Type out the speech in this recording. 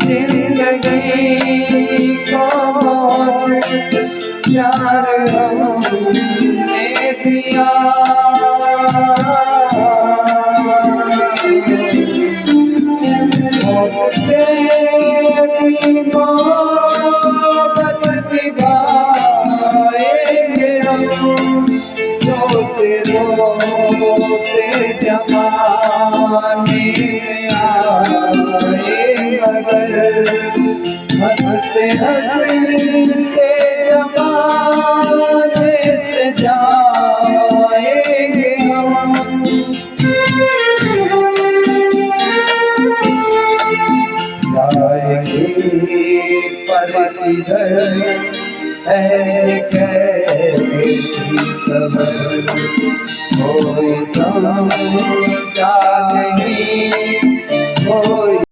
जिंदगी को प्यार हमने दिया, मुझसे भी मोहब्बत निभाएंगे हम, रोते रोते जमाने में आए मगर हंसते हंसते जमाने से जाएंगे हम। जाएंगे पर इधर है कैसी खबर, कोई समझा नहीं।